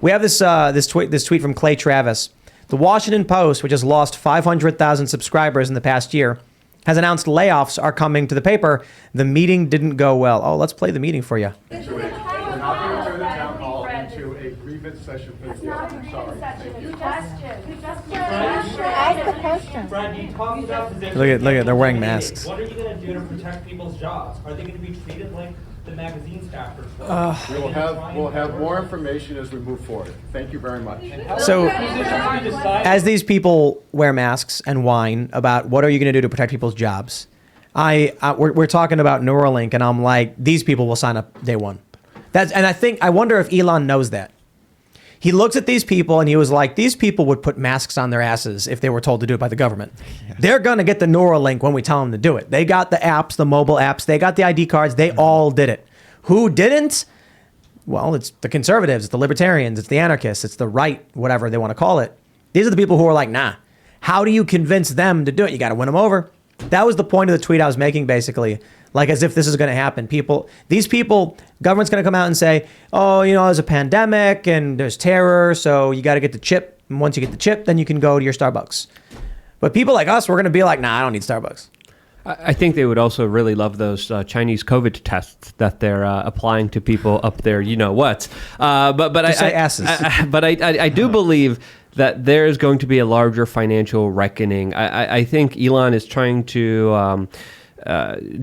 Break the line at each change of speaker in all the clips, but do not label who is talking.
We have this tweet from Clay Travis. The Washington Post, which has lost 500,000 subscribers in the past year, has announced layoffs are coming to the paper. The meeting didn't go well. Oh, let's play the meeting for you.
We're not going to turn the town hall into a grievance session for the I'm sorry.
Ask the question.
Brad, you talked about positions.
Look at, they're wearing masks.
What are you going to do to protect people's jobs? Are they going to be treated like the magazine staffers?
We'll have more information as we move forward. Thank you very much.
So, as these people wear masks and whine about what are you going to do to protect people's jobs, we're talking about Neuralink, and I'm like, these people will sign up day one. I wonder if Elon knows that. He looks at these people and he was like, these people would put masks on their asses if they were told to do it by the government. Yes. They're going to get the Neuralink when we tell them to do it. They got the apps, the mobile apps. They got the ID cards. They all did it. Who didn't? Well, it's the conservatives, it's the libertarians, it's the anarchists, it's the right, whatever they want to call it. These are the people who are like, nah. How do you convince them to do it? You got to win them over. That was the point of the tweet I was making, basically. Like, as if this is going to happen. These people, government's going to come out and say, oh, there's a pandemic and there's terror, so you got to get the chip. And once you get the chip, then you can go to your Starbucks. But people like us, we're going to be like, nah, I don't need Starbucks.
I think they would also really love those Chinese COVID tests that they're applying to people up there. You know what? But I do believe that there is going to be a larger financial reckoning. I think Elon is trying to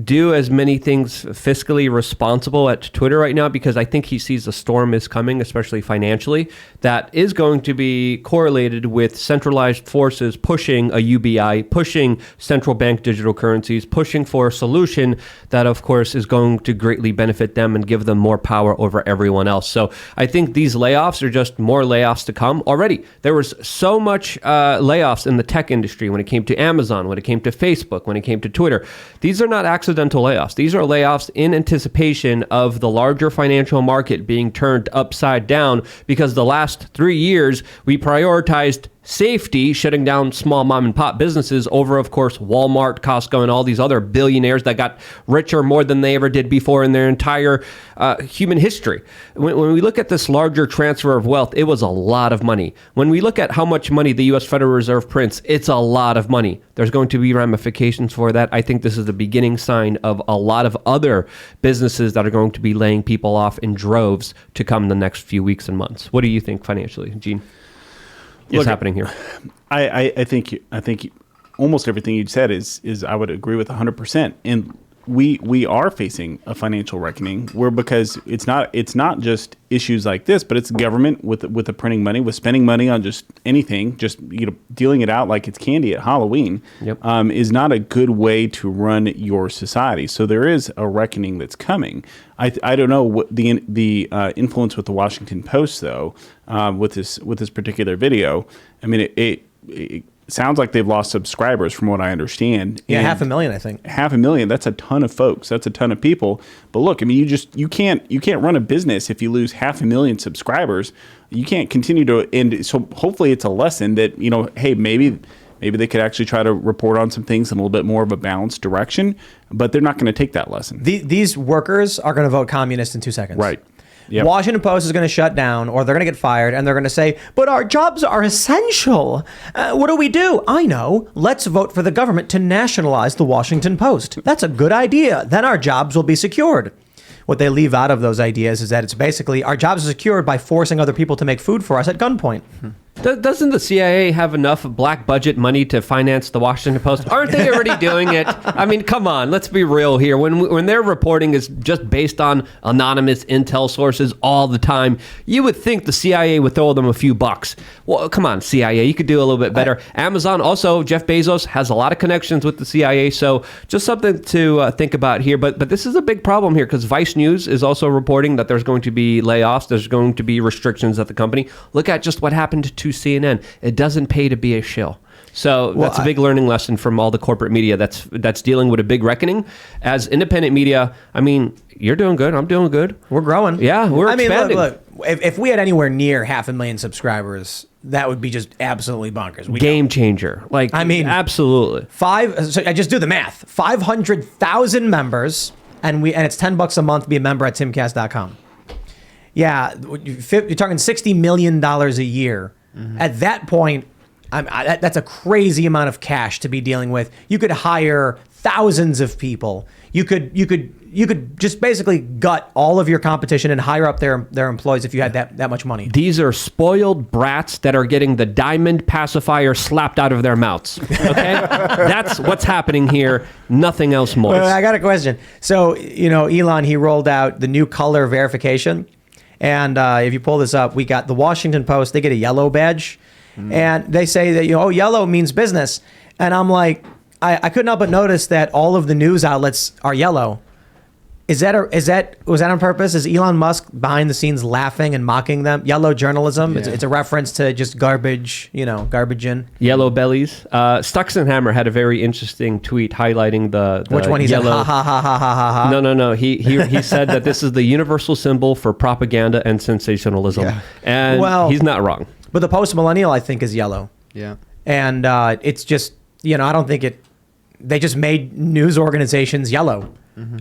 do as many things fiscally responsible at Twitter right now, because I think he sees the storm is coming, especially financially, that is going to be correlated with centralized forces pushing a UBI, pushing central bank digital currencies, pushing for a solution that, of course, is going to greatly benefit them and give them more power over everyone else. So I think these layoffs are just more layoffs to come. Already, there was so much layoffs in the tech industry when it came to Amazon, when it came to Facebook, when it came to Twitter. These are not accidental layoffs. These are layoffs in anticipation of the larger financial market being turned upside down, because the last 3 years we prioritized safety, shutting down small mom and pop businesses over, of course, Walmart, Costco, and all these other billionaires that got richer more than they ever did before in their entire human history. When we look at this larger transfer of wealth, it was a lot of money. When we look at how much money the U.S. Federal Reserve prints, it's a lot of money. There's going to be ramifications for that. I think this is the beginning sign of a lot of other businesses that are going to be laying people off in droves to come in the next few weeks and months. What do you think financially, Gene? What's happening here?
I think almost everything you said is I would agree with 100%. And we are facing a financial reckoning because it's not just issues like this, but it's government with the printing money, with spending money on just anything, just dealing it out like it's candy at Halloween.
Yep.
Is not a good way to run your society. So there is a reckoning that's coming. I don't know what the influence with the Washington Post though, with this particular video. I mean, it sounds like they've lost subscribers from what I understand.
Yeah, 500,000, I think.
500,000. That's a ton of folks. That's a ton of people. But look, I mean, you can't run a business if you lose 500,000 subscribers. You can't continue to. And so hopefully it's a lesson that, hey, maybe they could actually try to report on some things in a little bit more of a balanced direction, but they're not going to take that lesson.
These workers are going to vote communist in 2 seconds.
Right. Yep.
Washington Post is going to shut down, or they're going to get fired, and they're going to say, but our jobs are essential. What do we do? I know. Let's vote for the government to nationalize the Washington Post. That's a good idea. Then our jobs will be secured. What they leave out of those ideas is that it's basically our jobs are secured by forcing other people to make food for us at gunpoint.
Doesn't the CIA have enough black budget money to finance the Washington Post? Aren't they already doing it? I mean, come on, let's be real here. When their reporting is just based on anonymous intel sources all the time, you would think the CIA would throw them a few bucks. Well, come on, CIA, you could do a little bit better. Amazon, also, Jeff Bezos has a lot of connections with the CIA, so just something to think about here. But this is a big problem here, because Vice News is also reporting that there's going to be layoffs, there's going to be restrictions at the company. Look at just what happened to CNN. It doesn't pay to be a shill. So that's a big learning lesson from all the corporate media that's dealing with a big reckoning. As independent media, I mean, you're doing good. I'm doing good.
We're growing.
Yeah, we're expanding.
Look, if we had anywhere near 500,000 subscribers, that would be just absolutely bonkers.
Game changer. Absolutely.
So I just do the math. 500,000 members, and it's $10 a month to be a member at Timcast.com. yeah, you're talking $60 million a year. At that point, that's a crazy amount of cash to be dealing with. You could hire thousands of people. You could just basically gut all of your competition and hire up their employees if you had that much money.
These are spoiled brats that are getting the diamond pacifier slapped out of their mouths. Okay, that's what's happening here. Nothing else more.
Well, I got a question. So Elon, he rolled out the new color verification, and if you pull this up, we got the Washington Post. They get a yellow badge, and they say that yellow means business, and I'm like. I couldn't help but notice that all of the news outlets are yellow. Was that on purpose? Is Elon Musk behind the scenes laughing and mocking them? Yellow journalism. Yeah. It's a reference to just garbage. Garbage in.
Yellow bellies. Stuxenhammer had a very interesting tweet highlighting the
which one he
yellow.
Said, ha ha ha ha ha ha.
No. He said that this is the universal symbol for propaganda and sensationalism, and he's not wrong.
But the post millennial, I think, is yellow.
Yeah.
And it's just I don't think it. They just made news organizations yellow.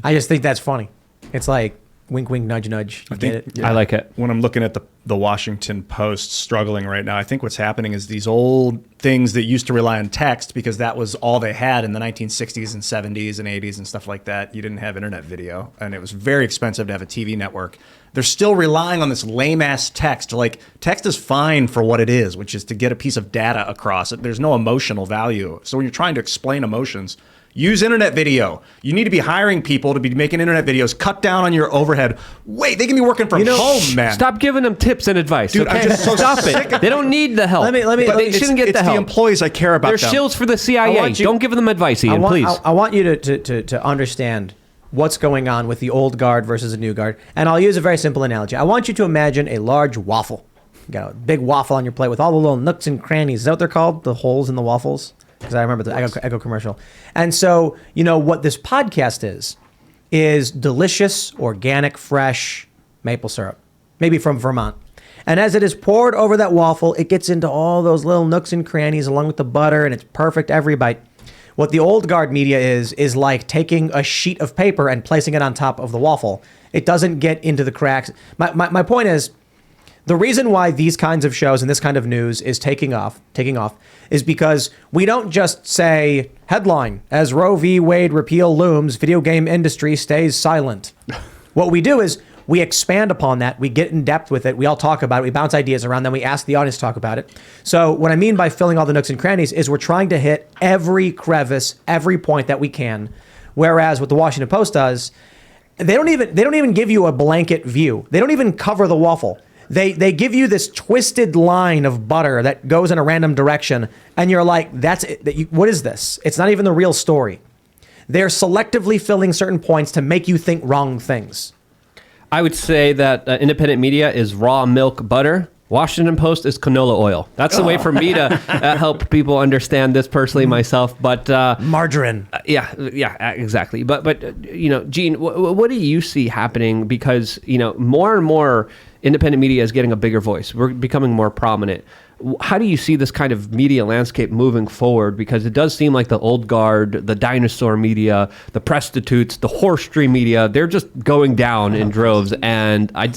I just think that's funny. It's like wink, wink, nudge, nudge. You get it?
I like it.
When I'm looking at the Washington Post struggling right now, I think what's happening is these old things that used to rely on text because that was all they had in the 1960s and 70s and 80s and stuff like that. You didn't have internet video, and it was very expensive to have a TV network. They're still relying on this lame-ass text. Like, text is fine for what it is, which is to get a piece of data across it. There's no emotional value. So when you're trying to explain emotions, use internet video. You need to be hiring people to be making internet videos. Cut down on your overhead. Wait, they can be working from home, man.
Stop giving them tips and advice.
Dude,
okay?
I'm just so
Stop
sick
it. They don't need the help. They shouldn't get the help.
It's the employees I care about.
They're
them.
shills for the CIA. Don't give them advice, Ian, please.
I want you to understand what's going on with the old guard versus the new guard. And I'll use a very simple analogy. I want you to imagine a large waffle. You got a big waffle on your plate with all the little nooks and crannies. Is that what they're called? The holes in the waffles? Because I remember the Eggo commercial. And so, what this podcast is delicious, organic, fresh maple syrup, maybe from Vermont. And as it is poured over that waffle, it gets into all those little nooks and crannies along with the butter, and it's perfect every bite. What the old guard media is like taking a sheet of paper and placing it on top of the waffle. It doesn't get into the cracks. My point is, the reason why these kinds of shows and this kind of news is taking off is because we don't just say, headline, as Roe v. Wade repeal looms, video game industry stays silent. What we do is we expand upon that. We get in depth with it. We all talk about it. We bounce ideas around. Then we ask the audience to talk about it. So what I mean by filling all the nooks and crannies is we're trying to hit every crevice, every point that we can. Whereas what the Washington Post does, they don't even give you a blanket view. They don't even cover the waffle. They give you this twisted line of butter that goes in a random direction, and you're like, that's it. What is this? It's not even the real story. They're selectively filling certain points to make you think wrong things.
I would say that independent media is raw milk butter. Washington Post is canola oil. That's the way for me to help people understand this personally myself. But
margarine.
Yeah, exactly. But Gene, what do you see happening? Because more and more independent media is getting a bigger voice. We're becoming more prominent. How do you see this kind of media landscape moving forward? Because it does seem like the old guard, the dinosaur media, the prostitutes, the horse dream media, they're just going down in droves. And I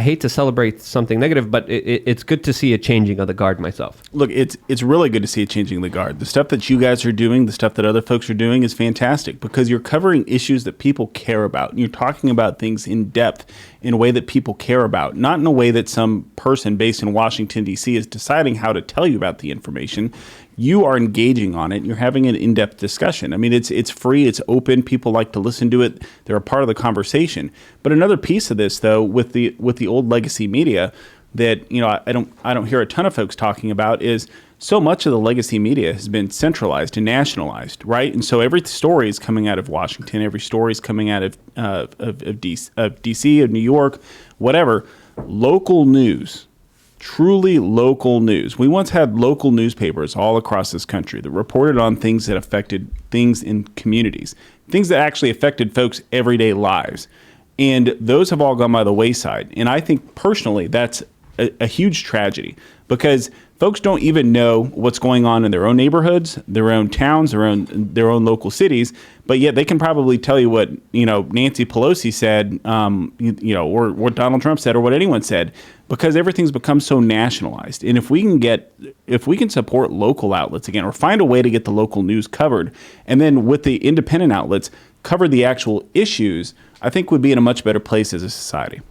hate to celebrate something negative, but it's good to see a changing of the guard myself.
Look, it's really good to see a changing of the guard. The stuff that you guys are doing, the stuff that other folks are doing is fantastic because you're covering issues that people care about. And you're talking about things in depth in a way that people care about, not in a way that some person based in Washington, D.C. is deciding how to tell you about the information. You are engaging on it, and you're having an in-depth discussion. I mean, it's free, it's open, people like to listen to it, they're a part of the conversation. But another piece of this, though, with the old legacy media that I don't hear a ton of folks talking about is so much of the legacy media has been centralized and nationalized, right? And so every story is coming out of Washington, every story is coming out of D.C., of New York, whatever. Local news, truly local news. We once had local newspapers all across this country that reported on things that affected things in communities, things that actually affected folks' everyday lives. And those have all gone by the wayside. And I think personally that's a huge tragedy, because folks don't even know what's going on in their own neighborhoods, their own towns, their own local cities, but yet they can probably tell you what, Nancy Pelosi said, or what Donald Trump said, or what anyone said, because everything's become so nationalized. And if we can support local outlets again, or find a way to get the local news covered, and then with the independent outlets cover the actual issues, I think we'd be in a much better place as a society.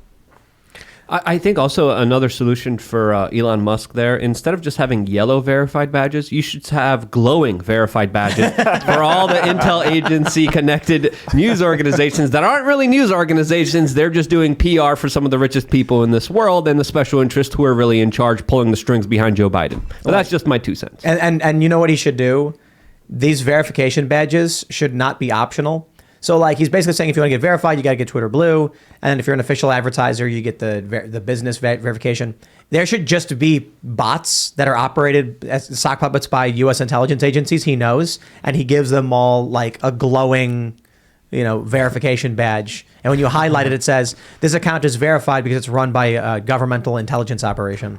I think also another solution for Elon Musk there, instead of just having yellow verified badges, you should have glowing verified badges for all the intel agency connected news organizations that aren't really news organizations. They're just doing PR for some of the richest people in this world and the special interests who are really in charge, pulling the strings behind Joe Biden. But that's just my 2 cents.
And you know what he should do? These verification badges should not be optional. So like he's basically saying if you want to get verified, you got to get Twitter Blue, and then if you're an official advertiser, you get the business verification. There should just be bots that are operated as sock puppets by U.S. intelligence agencies. He knows, and he gives them all like a glowing, verification badge. And when you highlight it, it says this account is verified because it's run by a governmental intelligence operation.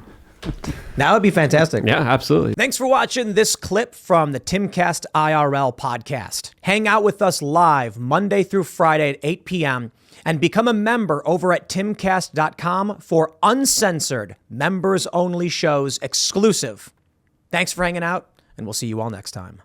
That would be fantastic.
Yeah, absolutely.
Thanks for watching this clip from the Timcast IRL podcast. Hang out with us live Monday through Friday at 8 p.m. and become a member over at timcast.com for uncensored, members-only shows exclusive. Thanks for hanging out, and we'll see you all next time.